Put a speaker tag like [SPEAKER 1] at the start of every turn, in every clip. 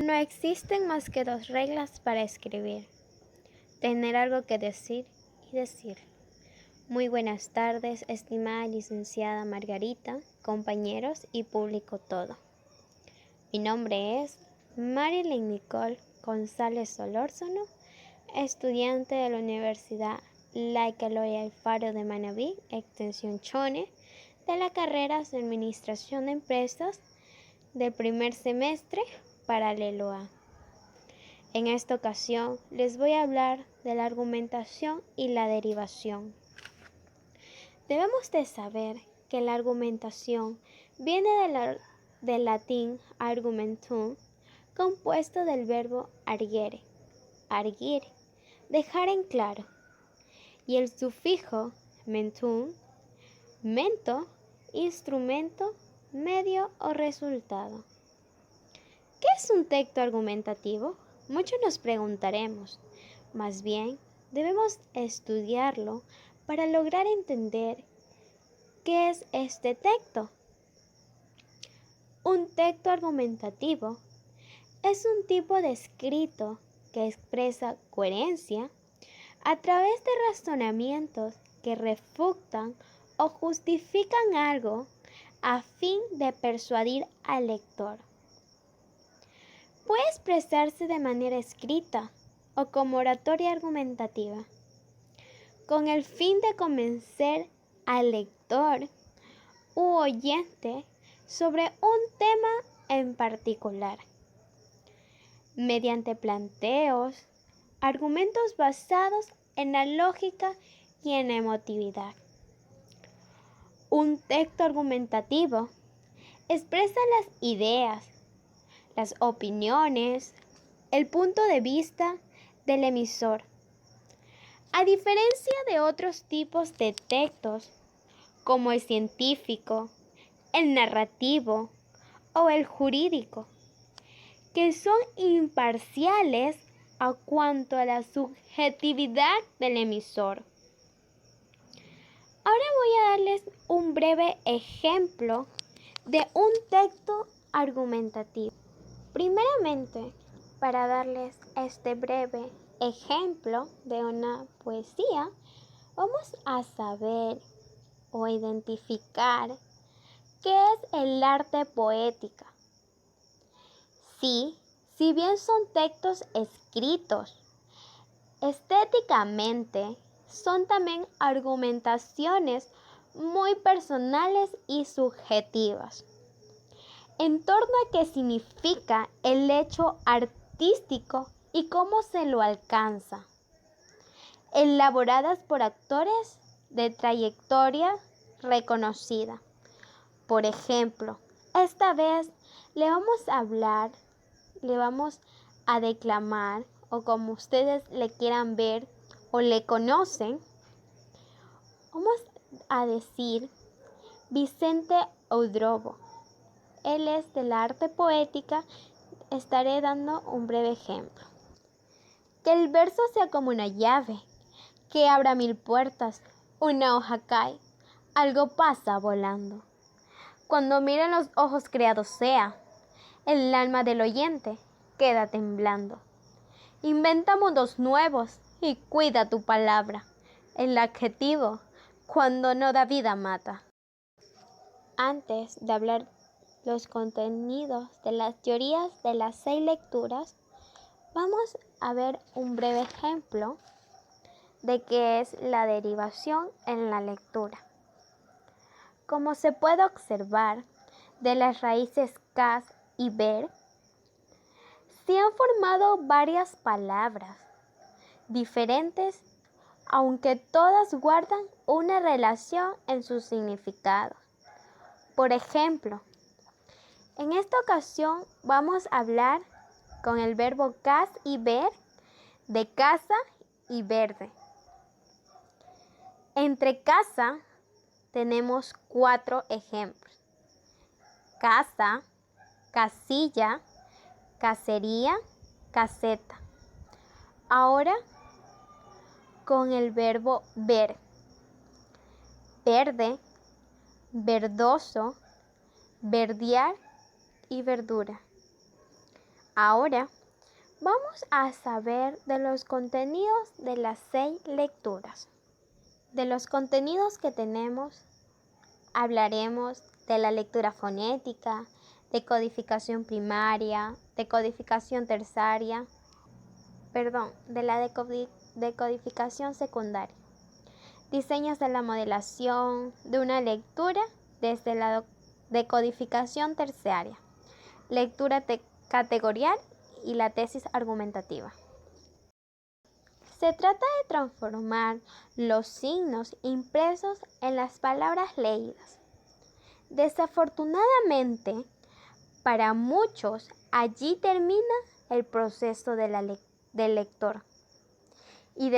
[SPEAKER 1] No existen más que dos reglas para escribir: tener algo que decir y decir. Muy buenas tardes, estimada licenciada Margarita, compañeros y público todo. Mi nombre es Marilyn Nicole González Solórzano, estudiante de la Universidad Laica Eloy Alfaro de Manabí, Extensión Chone, de la carrera de Administración de Empresas del primer semestre paralelo A. En esta ocasión les voy a hablar de la argumentación y la derivación. Debemos de saber que la argumentación viene del latín argumentum, compuesto del verbo arguere, dejar en claro, y el sufijo mentum, mento, instrumento, medio o resultado. ¿Qué es un texto argumentativo? Muchos nos preguntaremos. Más bien, debemos estudiarlo para lograr entender qué es este texto. Un texto argumentativo es un tipo de escrito que expresa coherencia a través de razonamientos que refutan o justifican algo a fin de persuadir al lector. Puede expresarse de manera escrita o como oratoria argumentativa, con el fin de convencer al lector u oyente sobre un tema en particular, mediante planteos, argumentos basados en la lógica y en la emotividad. Un texto argumentativo expresa las ideas, las opiniones, el punto de vista del emisor. A diferencia de otros tipos de textos, como el científico, el narrativo o el jurídico, que son imparciales a cuanto a la subjetividad del emisor. Ahora voy a darles un breve ejemplo de un texto argumentativo. Primeramente, para darles este breve ejemplo de una poesía, vamos a saber o identificar qué es el arte poética. Sí, si bien son textos escritos, estéticamente son también argumentaciones muy personales y subjetivas en torno a qué significa el hecho artístico y cómo se lo alcanza, elaboradas por actores de trayectoria reconocida. Por ejemplo, esta vez le vamos a declamar, o como ustedes le quieran ver o le conocen, vamos a decir Vicente Oudrovo. Él es del arte poética. Estaré dando un breve ejemplo. Que el verso sea como una llave, que abra mil puertas, una hoja cae, algo pasa volando. Cuando miren los ojos creados sea, el alma del oyente queda temblando. Inventa mundos nuevos y cuida tu palabra. El adjetivo, cuando no da vida, mata. Antes de hablar los contenidos de las teorías de las 6 lecturas, vamos a ver un breve ejemplo de qué es la derivación en la lectura. Como se puede observar, de las raíces cas y ver, se han formado varias palabras diferentes, aunque todas guardan una relación en su significado. Por ejemplo, en esta ocasión vamos a hablar con el verbo cas y ver de casa y verde. Entre casa tenemos 4 ejemplos: casa, casilla, cacería, caseta. Ahora con el verbo ver: verde, verdoso, verdear y verdura. Ahora vamos a saber de los contenidos de las 6 lecturas. De los contenidos que tenemos, hablaremos de la lectura fonética, de codificación primaria, de codificación terciaria, de la decodificación secundaria, diseños de la modelación de una lectura desde la decodificación terciaria, lectura categorial y la tesis argumentativa. Se trata de transformar los signos impresos en las palabras leídas. Desafortunadamente, para muchos, allí termina el proceso del lector. Y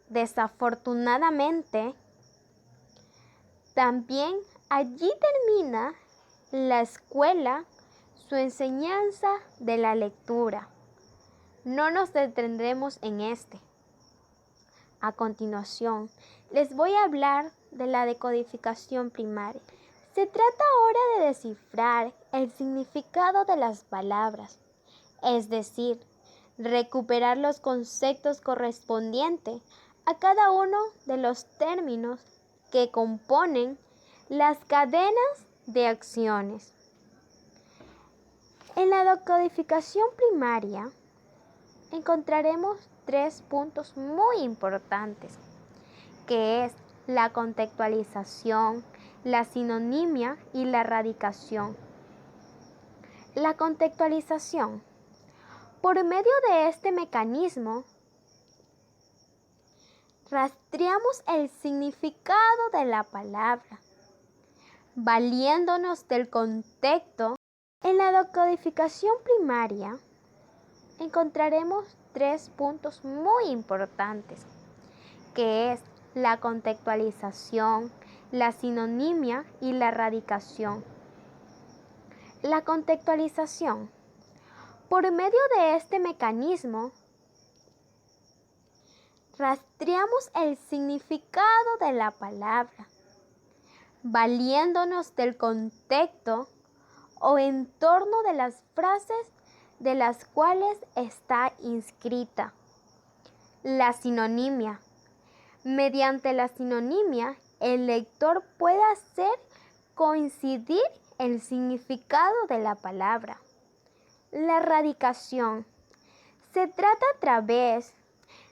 [SPEAKER 1] desafortunadamente, también allí termina la escuela, su enseñanza de la lectura. No nos detendremos en este. A continuación, les voy a hablar de la decodificación primaria. Se trata ahora de descifrar el significado de las palabras, es decir, recuperar los conceptos correspondientes a cada uno de los términos que componen las cadenas de acciones. En la decodificación primaria encontraremos 3 puntos muy importantes, que es la contextualización, la sinonimia y la radicación. La contextualización. Por medio de este mecanismo, rastreamos el significado de la palabra, valiéndonos del contexto. En la decodificación primaria encontraremos 3 puntos muy importantes, que es la contextualización, la sinonimia y la radicación. La contextualización. Por medio de este mecanismo, rastreamos el significado de la palabra, valiéndonos del contexto o entorno de las frases de las cuales está inscrita. La sinonimia. Mediante la sinonimia, el lector puede hacer coincidir el significado de la palabra. La radicación. Se trata a través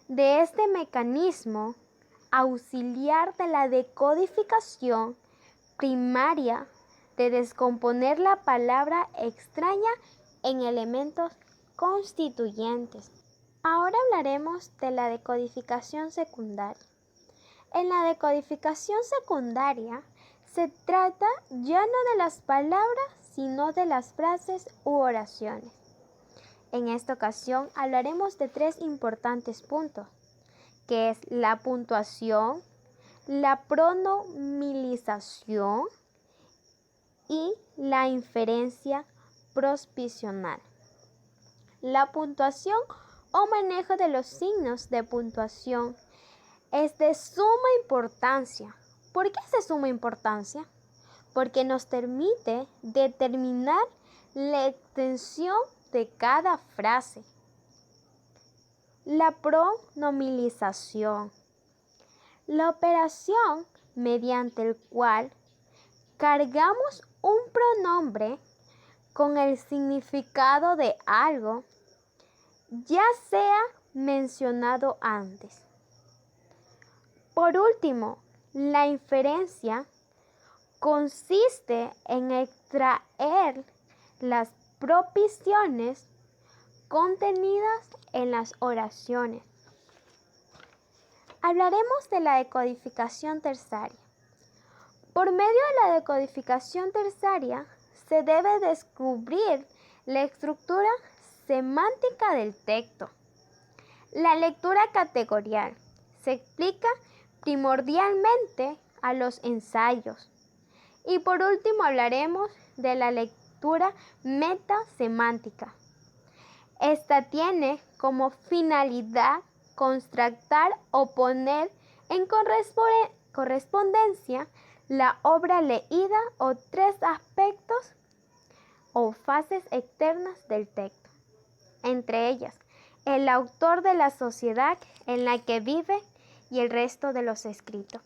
[SPEAKER 1] de este mecanismo auxiliar de la decodificación primaria de descomponer la palabra extraña en elementos constituyentes. Ahora hablaremos de la decodificación secundaria. En la decodificación secundaria se trata ya no de las palabras, sino de las frases u oraciones. En esta ocasión hablaremos de 3 importantes puntos, que es la puntuación, la pronominización y la inferencia proposicional. La puntuación o manejo de los signos de puntuación es de suma importancia. ¿Por qué es de suma importancia? Porque nos permite determinar la extensión de cada frase. La pronominización. La operación mediante el cual cargamos un pronombre con el significado de algo, ya sea mencionado antes. Por último, la inferencia consiste en extraer las proposiciones contenidas en las oraciones. Hablaremos de la decodificación terciaria. Por medio de la decodificación terciaria se debe descubrir la estructura semántica del texto. La lectura categorial se explica primordialmente a los ensayos. Y por último hablaremos de la lectura metasemántica. Esta tiene como finalidad contrastar o poner en correspondencia la obra leída o 3 aspectos o fases externas del texto. entre ellas el autor de la sociedad en la que vive y el resto de los escritos.